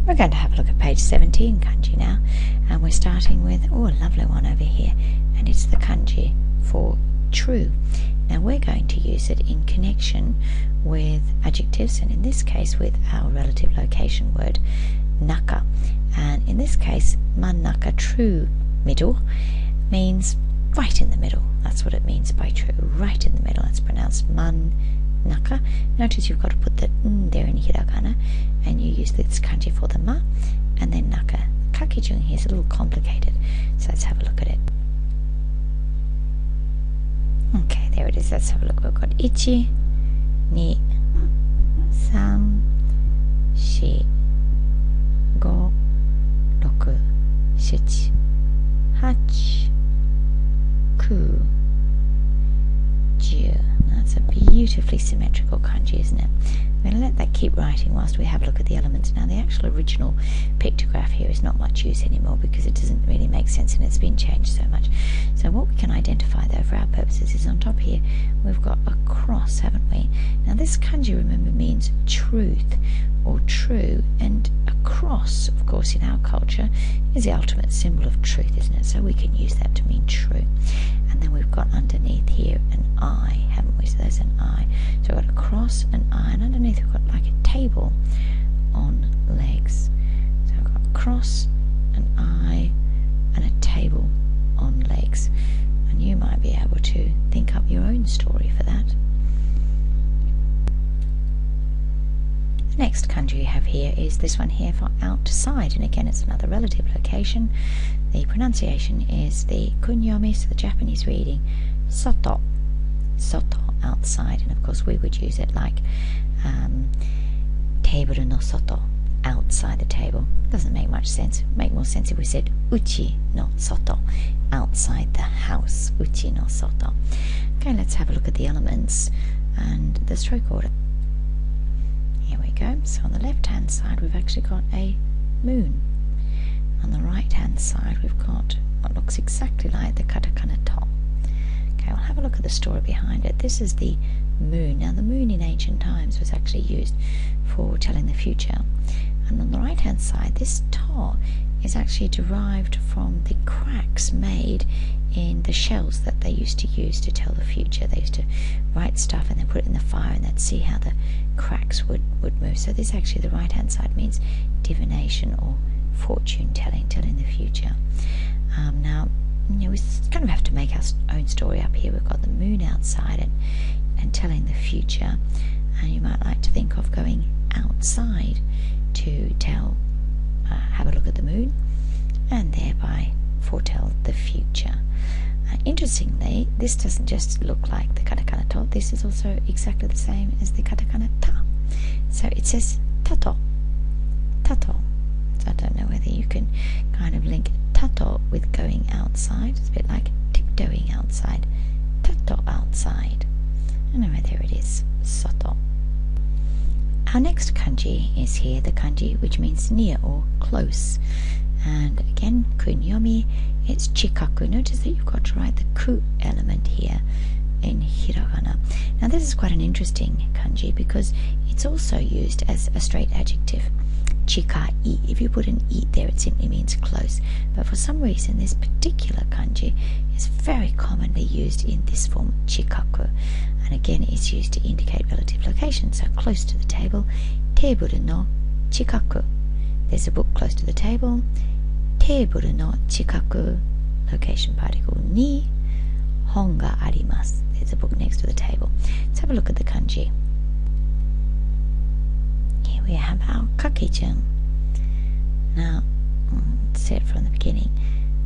We're going to have a look at page 17 kanji now, and we're starting with, oh, a lovely one over here, and it's the kanji for true. Now we're going to use it in connection with adjectives, and in this case with our relative location word naka. And in this case, mannaka, true middle, means right in the middle. That's what it means by true, right in the middle. It's pronounced man-naka. Notice you've got to put the n there in hiragana, and you use this kanji for the ma, and then naka. Kakijun here is a little complicated, so let's have a look at it. Okay, there it is. Let's have a look. We've got 1, 2, 3, 4, 5, 6, 7, 8, 9, 10. That's a beautifully symmetrical kanji, isn't it? I'm going to let that keep writing whilst we have a look at the elements. Now, the actual original pictograph here is not much use anymore because it doesn't really make sense and it's been changed so much. So what we can identify, though, for our purposes is on top here we've got a cross, haven't we? Now, this kanji, remember, means truth or true, and a cross, of course, in our culture is the ultimate symbol of truth, isn't it? So we can use that to mean true. And then we've got underneath here an I, haven't we? So there's an I. So we've got a cross, an I, and underneath we've got like a table on legs. So we've got a cross, an I, and a table on legs. And you might be able to think up your own story for that. The next kanji you have here is this one here for outside, and again it's another relative location. The pronunciation is the kunyomi, so the Japanese reading, soto, soto, outside, and of course we would use it like table no soto, outside the table. Doesn't make much sense. It would make more sense if we said uchi no soto, outside the house, uchi no soto. Okay, let's have a look at the elements and the stroke order. Here we go. So on the left hand side we've actually got a moon. On the right hand side we've got what looks exactly like the katakana to. Okay, we'll have a look at the story behind it. This is the moon. Now the moon in ancient times was actually used for telling the future. And on the right hand side, this to is actually derived from the cracks made in the shells that they used to use to tell the future. They used to write stuff and then put it in the fire and they'd see how the cracks would move. So this actually, the right hand side, means divination or fortune telling, telling the future. Now, you know, we kind of have to make our own story up here. We've got the moon outside and telling the future, and you might like to think of going outside to tell, have a look at the moon, and thereby foretell the future. Interestingly, this doesn't just look like the katakana to, this is also exactly the same as the katakana ta. So it says tato, tato. So I don't know whether you can kind of link tato with going outside. It's a bit like tiptoeing outside, tato outside. Anyway, there it is, soto. Our next kanji is here, the kanji which means near or close. And again, kunyomi, it's chikaku. Notice that you've got to write the ku element here in hiragana. Now this is quite an interesting kanji because it's also used as a straight adjective. Chikai. If you put an i there, it simply means close. But for some reason, this particular kanji is very commonly used in this form, chikaku. And again, it's used to indicate relative location. So close to the table, teburu no chikaku. There's a book close to the table. Teburu no chikaku, location particle ni, hon ga arimasu. There's a book next to the table. Let's have a look at the kanji. Here we have our kakijun. Now, let's say it from the beginning.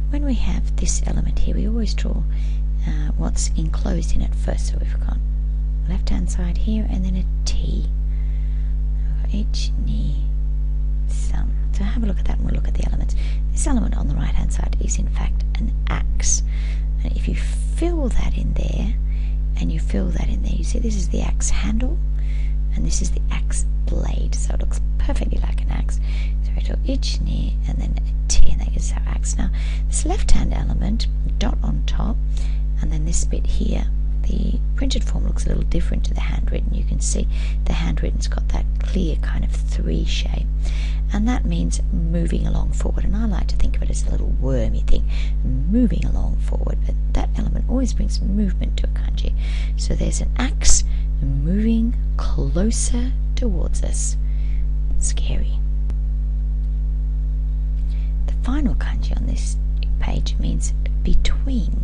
When we have this element here, we always draw what's enclosed in it first. So we've got left hand side here and then a T. H, ni, some. So have a look at that and we'll look at the elements. This element on the right hand side is in fact an axe. And if you fill that in there, and you fill that in there, you see this is the axe handle and this is the axe blade. So it looks perfectly like an axe. So we draw ich, ni, and then a T, and that is our axe. Now this left hand element, dot on top, and then this bit here, the printed form looks a little different to the handwritten. You can see the handwritten's got that clear kind of 3 shape. And and that means moving along forward, and I like to think of it as a little wormy thing, moving along forward, but that element always brings movement to a kanji. So there's an axe moving closer towards us. Scary. The final kanji on this page means between.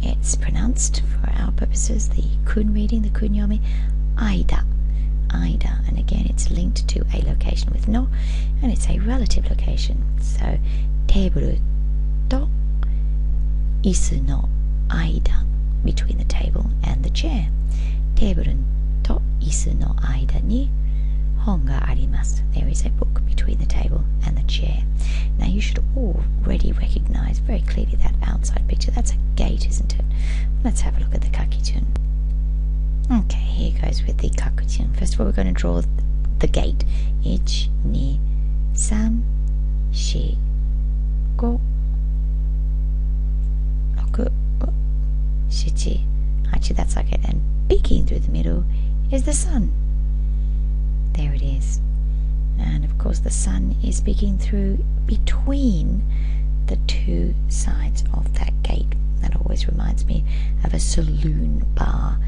It's pronounced, for our purposes, the kun reading, the kunyomi, aida. Aida, and again it's linked to a location with no, and it's a relative location. So, teburu to isu no aida, between the table and the chair. Teburu to isu no aida ni hon ga arimasu. There is a book between the table and the chair. Now you should already recognize very clearly that outside picture. That's a gate, isn't it? Let's have a look at the kakijun. Okay, here goes with the kakujin. First of all, we're going to draw the gate. 1, 2, 3, 4, 5, 6, 7. Actually, that's like it. And peeking through the middle is the sun. There it is. And of course, the sun is peeking through between the two sides of that gate. That always reminds me of a saloon bar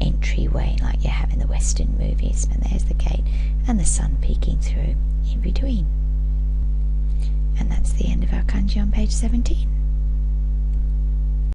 entryway like you have in the Western movies. And there's the gate and the sun peeking through in between. And that's the end of our kanji on page 17.